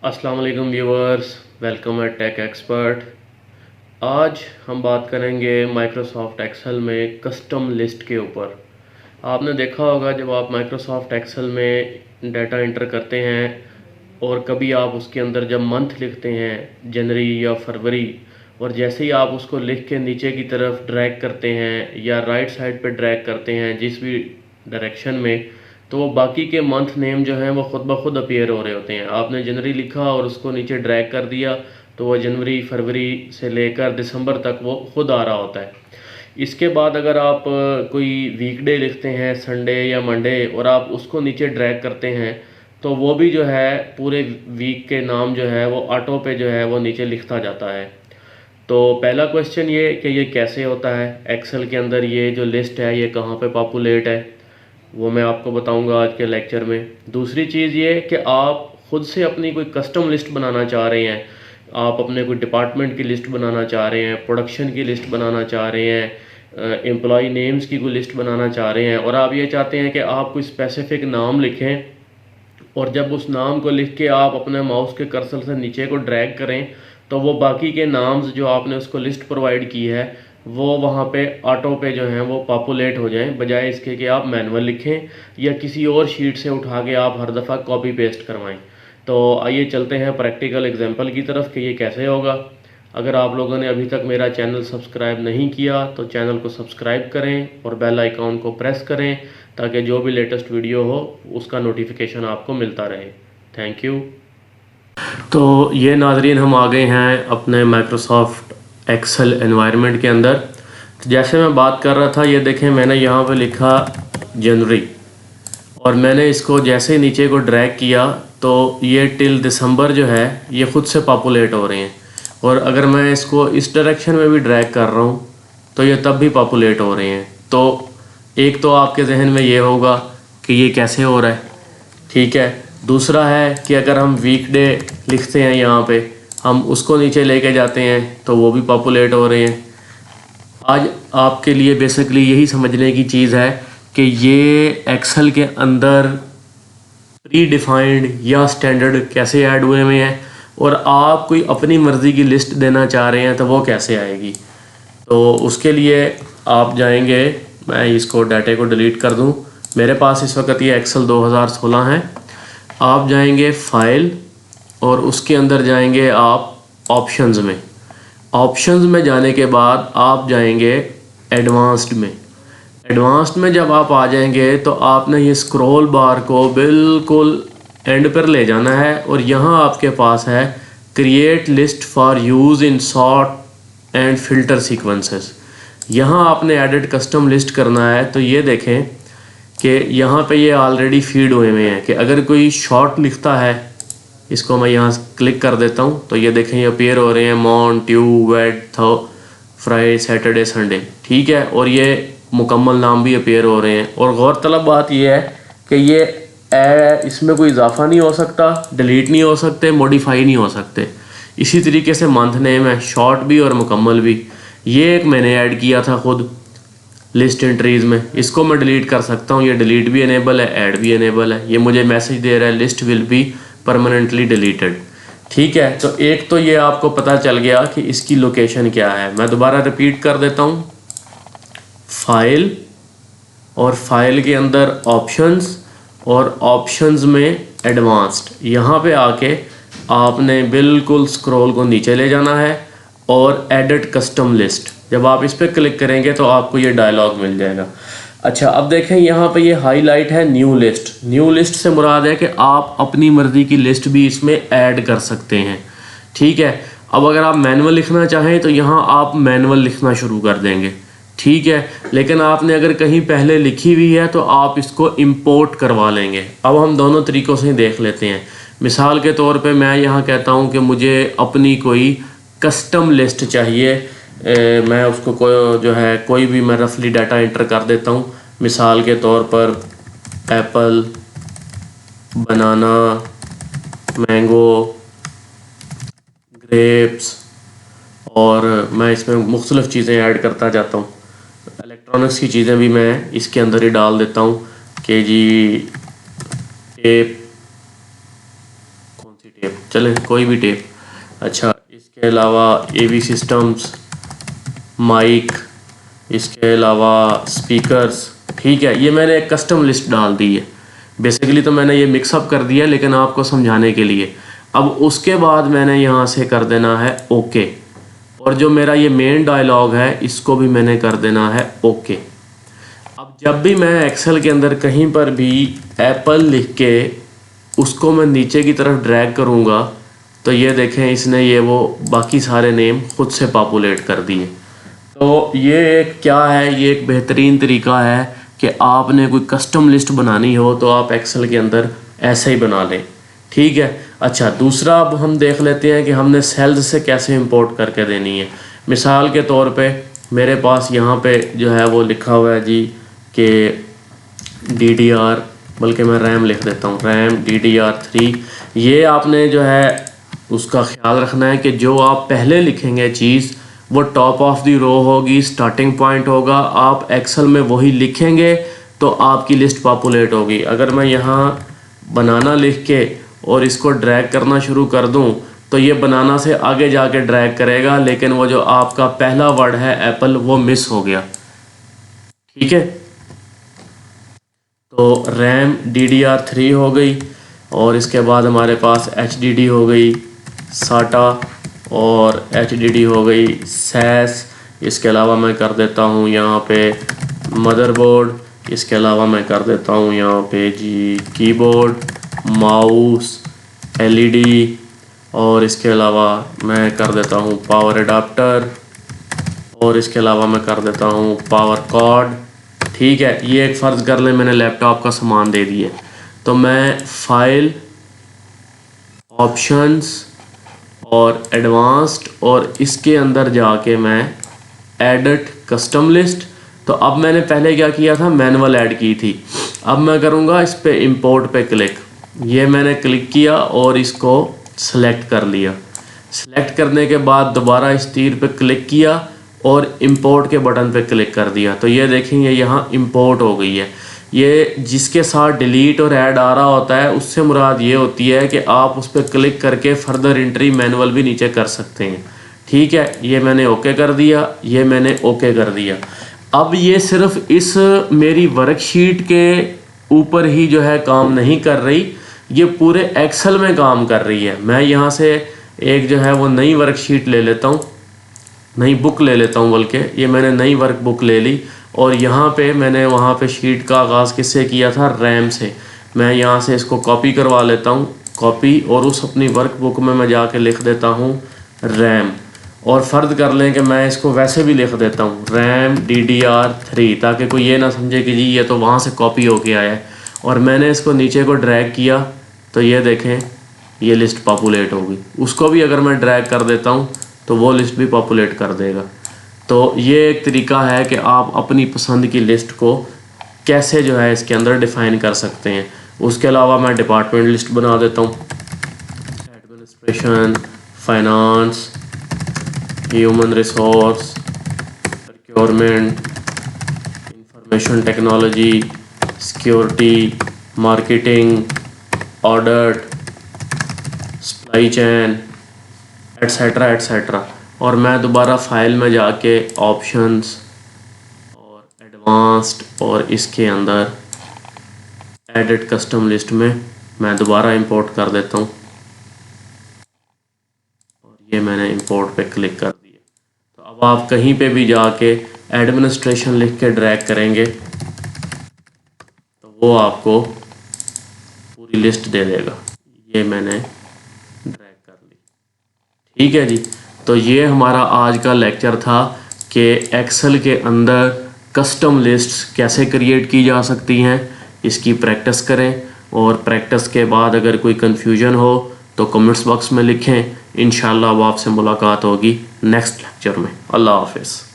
अस्सलाम वालेकुम viewers, welcome at tech expert. आज हम बात करेंगे माइक्रोसॉफ्ट एक्सेल में कस्टम लिस्ट के ऊपर। आपने देखा होगा जब आप माइक्रोसॉफ्ट एक्सेल में डाटा इंटर करते हैं और कभी आप उसके अंदर जब मंथ लिखते हैं जनवरी या फरवरी, और जैसे ही आप उसको लिख के नीचे की तरफ ड्रैग करते हैं या राइट साइड पे ड्रैग करते हैं जिस भी डायरेक्शन में, तो वो बाकी के मंथ नेम जो हैं वो खुद ब खुद अपीयर हो रहे होते हैं। आपने जनवरी लिखा और उसको नीचे ड्रैग कर दिया तो वो जनवरी फरवरी से लेकर दिसंबर तक वो खुद आ रहा होता है। इसके बाद अगर आप कोई वीकडे लिखते हैं संडे या मंडे और आप उसको नीचे ड्रैग करते हैं तो वो भी जो है पूरे वीक के नाम जो है वो ऑटो पे जो है वो नीचे लिखता जाता है। तो पहला क्वेश्चन ये कि ये कैसे होता है, एक्सेल के अंदर ये जो लिस्ट है ये कहाँ पे पॉपुलेट है, वो मैं आपको बताऊंगा आज के लेक्चर में। दूसरी चीज़ ये कि आप खुद से अपनी कोई कस्टम लिस्ट बनाना चाह रहे हैं, आप अपने कोई डिपार्टमेंट की लिस्ट बनाना चाह रहे हैं, प्रोडक्शन की लिस्ट बनाना चाह रहे हैं, एम्प्लॉय नेम्स की कोई लिस्ट बनाना चाह रहे हैं, और आप ये चाहते हैं कि आप कोई स्पेसिफिक नाम लिखें और जब उस नाम को लिख के आप अपने माउस के कर्सर से नीचे को ड्रैग करें तो वो बाकी के नाम्स जो आपने उसको लिस्ट प्रोवाइड की है वो वहाँ पे ऑटो पे जो हैं वो पॉपुलेट हो जाएं, बजाय इसके कि आप मैनुअल लिखें या किसी और शीट से उठा के आप हर दफ़ा कॉपी पेस्ट करवाएं। तो आइए चलते हैं प्रैक्टिकल एग्जांपल की तरफ कि ये कैसे होगा। अगर आप लोगों ने अभी तक मेरा चैनल सब्सक्राइब नहीं किया तो चैनल को सब्सक्राइब करें और बेल आइकॉन को प्रेस करें ताकि जो भी लेटेस्ट वीडियो हो उसका नोटिफिकेशन आपको मिलता रहे। Thank you. तो ये नाज़रीन हम आ गए हैं अपने माइक्रोसॉफ्ट एक्सेल एनवायरनमेंट के अंदर। तो जैसे मैं बात कर रहा था, ये देखें मैंने यहाँ पे लिखा जनवरी और मैंने इसको जैसे ही नीचे को ड्रैग किया तो ये टिल दिसंबर जो है ये ख़ुद से पॉपुलेट हो रहे हैं, और अगर मैं इसको इस डायरेक्शन में भी ड्रैग कर रहा हूँ तो ये तब भी पॉपुलेट हो रहे हैं। तो एक तो आपके जहन में ये होगा कि ये कैसे हो रहा है, ठीक है। दूसरा है कि अगर हम वीकडे लिखते हैं यहाँ पे, हम उसको नीचे लेके जाते हैं तो वो भी पॉपुलेट हो रहे हैं। आज आपके लिए बेसिकली यही समझने की चीज़ है कि ये एक्सेल के अंदर प्री डिफाइंड या स्टैंडर्ड कैसे ऐड हुए हुए हैं, और आप कोई अपनी मर्ज़ी की लिस्ट देना चाह रहे हैं तो वो कैसे आएगी। तो उसके लिए आप जाएंगे, मैं इसको डाटे को डिलीट कर दूं, मेरे पास इस वक्त ये एक्सेल 2016 है। आप जाएंगे फाइल और उसके अंदर जाएंगे आप ऑप्शंस में। ऑप्शंस में जाने के बाद आप जाएंगे एडवांस्ड में। एडवांस्ड में जब आप आ जाएंगे तो आपने ये स्क्रॉल बार को बिल्कुल एंड पर ले जाना है और यहाँ आपके पास है create list for use in sort and filter sequences. यहाँ आपने एडिट कस्टम लिस्ट करना है। तो ये देखें कि यहाँ पे ये ऑलरेडी फीड हुए हुए हैं कि अगर कोई शॉर्ट लिखता है, इसको मैं यहाँ क्लिक कर देता हूँ तो ये देखें ये अपीयर हो रहे हैं मॉन ट्यू वेड थो फ्राइडे सैटरडे संडे, ठीक है, और ये मुकम्मल नाम भी अपीयर हो रहे हैं। और गौरतलब बात यह है कि ये इसमें कोई इजाफा नहीं हो सकता, डिलीट नहीं हो सकते, मॉडिफाई नहीं हो सकते। इसी तरीके से मंथ नेम है, शॉर्ट भी और मुकम्मल भी। ये एक मैंने ऐड किया था खुद लिस्ट एंट्रीज़ में, इसको मैं डिलीट कर सकता हूँ, ये डिलीट भी इनेबल है, ऐड भी इनेबल है। ये मुझे मैसेज दे रहा है list will be permanently deleted, ठीक है। तो एक तो ये आपको पता चल गया कि इसकी लोकेशन क्या है। मैं दोबारा रिपीट कर देता हूँ, फाइल और फाइल के अंदर ऑप्शंस और ऑप्शंस में एडवांस्ड, यहाँ पे आके आपने बिल्कुल स्क्रॉल को नीचे ले जाना है और एडिट कस्टम लिस्ट, जब आप इस पर क्लिक करेंगे तो आपको ये डायलॉग मिल जाएगा। अच्छा, अब देखें यहाँ पे ये हाईलाइट है न्यू लिस्ट। न्यू लिस्ट से मुराद है कि आप अपनी मर्ज़ी की लिस्ट भी इसमें ऐड कर सकते हैं, ठीक है। अब अगर आप मैनुअल लिखना चाहें तो यहाँ आप मैनुअल लिखना शुरू कर देंगे, ठीक है। लेकिन आपने अगर कहीं पहले लिखी हुई है तो आप इसको इंपोर्ट करवा लेंगे। अब हम दोनों तरीक़ों से देख लेते हैं। मिसाल के तौर पे मैं यहाँ कहता हूँ कि मुझे अपनी कोई कस्टम लिस्ट चाहिए, मैं उसको जो है कोई भी मैं रफली डाटा इंटर कर देता हूँ। मिसाल के तौर पर एप्पल, बनाना, मैंगो, ग्रेप्स, और मैं इसमें मुख्तलिफ़ चीज़ें ऐड करता जाता हूँ। इलेक्ट्रॉनिक्स की चीज़ें भी मैं इसके अंदर ही डाल देता हूँ कि जी टेप, कौन सी टेप टेप, चलें कोई भी टेप। अच्छा, इसके अलावा AV सिस्टम्स, माइक, इसके अलावा स्पीकर्स। ठीक है, ये मैंने एक कस्टम लिस्ट डाल दी है। बेसिकली तो मैंने ये मिक्सअप कर दिया लेकिन आपको समझाने के लिए। अब उसके बाद मैंने यहाँ से कर देना है ओके, और जो मेरा ये मेन डायलॉग है इसको भी मैंने कर देना है ओके। अब जब भी मैं एक्सेल के अंदर कहीं पर भी एप्पल लिख के उसको मैं नीचे की तरफ ड्रैग करूँगा तो ये देखें इसने ये वो बाकी सारे नेम खुद से पॉपुलेट कर दिए। तो ये एक क्या है, ये एक बेहतरीन तरीका है कि आपने कोई कस्टम लिस्ट बनानी हो तो आप एक्सेल के अंदर ऐसे ही बना लें। ठीक है। अच्छा, दूसरा अब हम देख लेते हैं कि हमने सेल्स से कैसे इंपोर्ट करके देनी है। मिसाल के तौर पे मेरे पास यहाँ पे जो है वो लिखा हुआ है जी कि DDR, बल्कि मैं रैम लिख देता हूँ, रैम DDR3। ये आपने जो है उसका ख्याल रखना है कि जो आप पहले लिखेंगे चीज़ वो टॉप ऑफ दी रो होगी, स्टार्टिंग पॉइंट होगा। आप एक्सेल में वही लिखेंगे तो आपकी लिस्ट पॉपुलेट होगी। अगर मैं यहाँ बनाना लिख के और इसको ड्रैग करना शुरू कर दूँ तो ये बनाना से आगे जाके ड्रैग करेगा, लेकिन वो जो आपका पहला वर्ड है एप्पल वो मिस हो गया। ठीक है, तो रैम DDR3 हो गई, और इसके बाद हमारे पास HDD हो गई, SATA, और HDD हो गई, SAS। इसके अलावा मैं कर देता हूँ यहाँ पे मदरबोर्ड, इसके अलावा मैं कर देता हूँ यहाँ पे जी कीबोर्ड, माउस, LED, और इसके अलावा मैं कर देता हूँ पावर एडाप्टर, और इसके अलावा मैं कर देता हूँ पावर कॉर्ड। ठीक है, ये एक फ़र्ज़ कर लें मैंने लैपटॉप का सामान दे दिए, तो मैं फाइल, ऑप्शंस और एडवांस्ड, और इसके अंदर जाके मैं एडिट कस्टम लिस्ट। तो अब मैंने पहले क्या किया था, मैनुअल ऐड की थी। अब मैं करूँगा इस पे इंपोर्ट पे क्लिक। ये मैंने क्लिक किया और इसको सेलेक्ट कर लिया। सेलेक्ट करने के बाद दोबारा इस तीर पे क्लिक किया और इंपोर्ट के बटन पे क्लिक कर दिया। तो ये देखेंगे यहाँ इंपोर्ट हो गई है। ये जिसके साथ डिलीट और ऐड आ रहा होता है उससे मुराद ये होती है कि आप उस पर क्लिक करके फर्दर एंट्री मैनुअल भी नीचे कर सकते हैं। ठीक है, ये मैंने ओके कर दिया, ये मैंने ओके कर दिया। अब ये सिर्फ इस मेरी वर्कशीट के ऊपर ही जो है काम नहीं कर रही, ये पूरे एक्सेल में काम कर रही है। मैं यहाँ से एक जो है वो नई वर्कशीट ले लेता हूँ, नई बुक ले लेता हूँ, बल्कि ये मैंने नई वर्क बुक ले ली, और यहाँ पे मैंने वहाँ पे शीट का आगाज़ किससे किया था, रैम से। मैं यहाँ से इसको कॉपी करवा लेता हूँ, कॉपी, और उस अपनी वर्क बुक में मैं जाके लिख देता हूँ रैम। और फ़र्ज़ कर लें कि मैं इसको वैसे भी लिख देता हूँ रैम DDR3, ताकि कोई ये ना समझे कि जी ये तो वहाँ से कॉपी होके आया है। और मैंने इसको नीचे को ड्रैग किया तो ये देखें ये लिस्ट पॉपुलेट होगी। उसको भी अगर मैं ड्रैग कर देता हूँ तो वो लिस्ट भी पॉपुलेट कर देगा। तो ये एक तरीका है कि आप अपनी पसंद की लिस्ट को कैसे जो है इसके अंदर डिफ़ाइन कर सकते हैं। उसके अलावा मैं डिपार्टमेंट लिस्ट बना देता हूँ, administration, finance, human resource, procurement, information technology, security, marketing, audit, supply chain, etcetera etcetera. और मैं दोबारा फाइल में जाके ऑप्शंस और एडवांस्ड और इसके अंदर एडिट कस्टम लिस्ट में मैं दोबारा इंपोर्ट कर देता हूँ, और ये मैंने इंपोर्ट पे क्लिक कर दिया। तो अब आप कहीं पे भी जाके एडमिनिस्ट्रेशन लिख के ड्रैग करेंगे तो वो आपको पूरी लिस्ट दे देगा। ये मैंने ड्रैग कर ली। ठीक है जी, तो ये हमारा आज का लेक्चर था कि एक्सेल के अंदर कस्टम लिस्ट्स कैसे क्रिएट की जा सकती हैं। इसकी प्रैक्टिस करें, और प्रैक्टिस के बाद अगर कोई कन्फ्यूजन हो तो कमेंट्स बॉक्स में लिखें। इंशाल्लाह अब आपसे मुलाकात होगी नेक्स्ट लेक्चर में। अल्लाह हाफ़िज़।